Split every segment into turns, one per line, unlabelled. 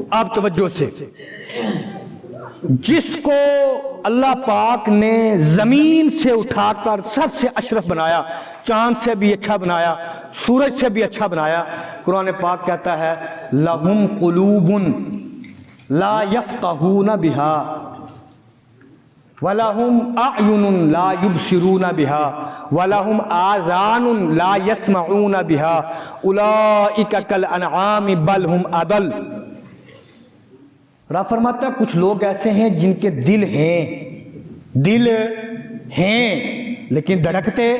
آپ توجہ سے، جس کو اللہ پاک نے زمین سے اٹھا کر سب سے اشرف بنایا، چاند سے بھی اچھا بنایا، سورج سے بھی اچھا بنایا، قرآن پاک کہتا ہے لَهُمْ قُلُوبٌ لَا يَفْقَهُونَ بِهَا وَلَهُمْ أَعْيُنٌ لَا يُبْصِرُونَ بِهَا وَلَهُمْ آذَانٌ لَا يَسْمَعُونَ بِهَا أُولَئِكَ كَالْأَنْعَامِ بَلْ هُمْ أَضَلُّ۔ رب فرماتا ہے کچھ لوگ ایسے ہیں جن کے دل ہیں لیکن دھڑکتے،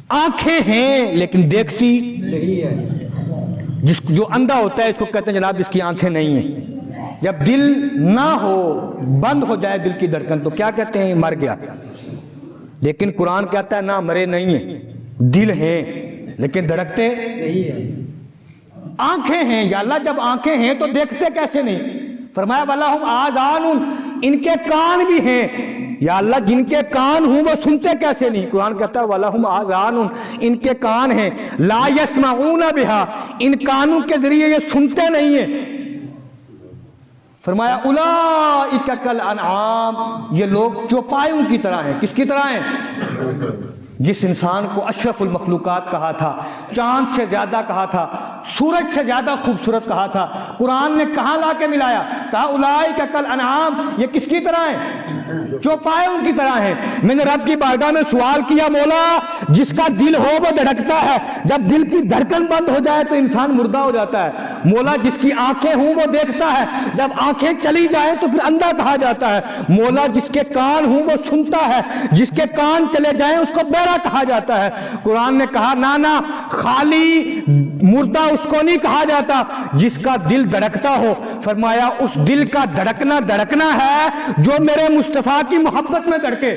آنکھیں ہیں لیکن دیکھتی نہیں۔ جو اندھا ہوتا ہے اس کو کہتے ہیں جناب اس کی آنکھیں نہیں ہیں۔ جب دل نہ ہو، بند ہو جائے دل کی دھڑکن تو کیا کہتے ہیں؟ مر گیا۔ لیکن قرآن کہتا ہے نہ، مرے نہیں ہیں، دل ہیں لیکن دھڑکتے نہیں ہیں، آنکھیں ہیں۔ یا اللہ جب آنکھیں ہیں تو دیکھتے کیسے نہیں؟ فرمایا وَلَهُمْ آذَانٌ، ان کے کان بھی ہیں۔ یا اللہ جن کے کان ہوں وہ سنتے کیسے نہیں؟ قرآن کہتا ہے وَلَهُمْ آذَانٌ، ان کے کان ہیں، لَا يَسْمَعُونَ بِهَا، ان کانوں کے ذریعے یہ سنتے نہیں ہیں۔ فرمایا اولئک کالانعام، یہ لوگ چوپایوں کی طرح ہیں۔ کس کی طرح ہیں؟ جس انسان کو اشرف المخلوقات کہا تھا، چاند سے زیادہ کہا تھا، سورج سے زیادہ خوبصورت کہا تھا، قرآن نے کہاں لا کے ملایا؟ کہا اولئک کالانعام، یہ کس کی طرح ہیں؟ چوپایوں کی طرح ہیں۔ میں نے رب کی بارگاہ میں سوال کیا مولا جس کا دل ہو وہ دھڑکتا ہے، جب دل کی دھڑکن بند ہو جائے تو انسان مردہ ہو جاتا ہے۔ مولا جس کی آنکھیں ہوں وہ دیکھتا ہے، جب آنکھیں چلی جائیں تو پھر اندھا کہا جاتا ہے۔ مولا جس کے کان ہوں وہ سنتا ہے، جس کے کان چلے جائیں اس کو بہرا کہا جاتا ہے۔ قرآن نے کہا نانا، خالی مردہ اس کو نہیں کہا جاتا جس کا دل دھڑکتا ہو۔ فرمایا اس دل کا دھڑکنا ہے جو میرے مصطفیٰ کی محبت میں دھڑکے۔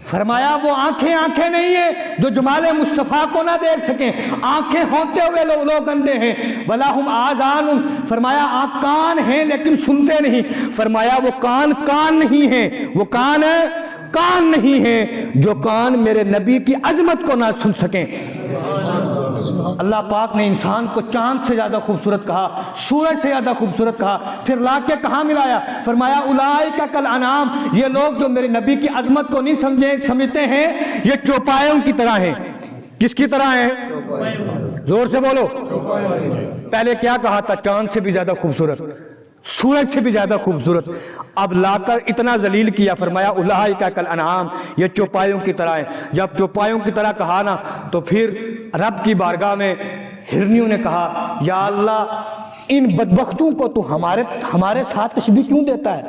فرمایا وہ آنکھیں نہیں ہیں جو جمال مصطفیٰ کو نہ دیکھ سکیں، آنکھیں ہوتے ہوئے لوگ اندھے ہیں۔ وَلَهُمْ آذَانٌ، فرمایا کان ہیں لیکن سنتے نہیں۔ فرمایا وہ کان نہیں ہیں، وہ کان نہیں ہیں جو کان میرے نبی کی عظمت کو نہ سن سکیں۔ اللہ پاک نے انسان کو چاند سے زیادہ خوبصورت کہا، سورج سے زیادہ خوبصورت کہا، پھر لا کے کہاں ملایا؟ فرمایا اولئک کالانعام، یہ لوگ جو میرے نبی کی عظمت کو نہیں سمجھتے ہیں یہ چوپایوں کی طرح ہیں۔ کس کی طرح ہیں؟ زور سے بولو۔ پہلے کیا کہا تھا؟ چاند سے بھی زیادہ خوبصورت، سورج سے بھی زیادہ خوبصورت، اب لا کر اتنا ذلیل کیا۔ فرمایا اولئک کالانعام، یہ چوپایوں کی طرح ہیں۔ جب چوپایوں کی طرح کہا نا تو پھر رب کی بارگاہ میں ہرنیوں نے کہا یا اللہ ان بدبختوں کو تو ہمارے ساتھ تشبیہ کیوں دیتا ہے؟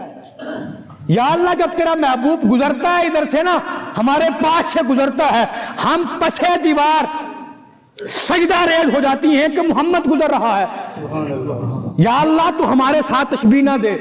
یا اللہ جب تیرا محبوب گزرتا ہے ادھر سے نا، ہمارے پاس سے گزرتا ہے، ہم پسے دیوار سجدہ ریز ہو جاتی ہیں کہ محمد گزر رہا ہے۔ یا اللہ تو ہمارے ساتھ تشبیہ نہ دے۔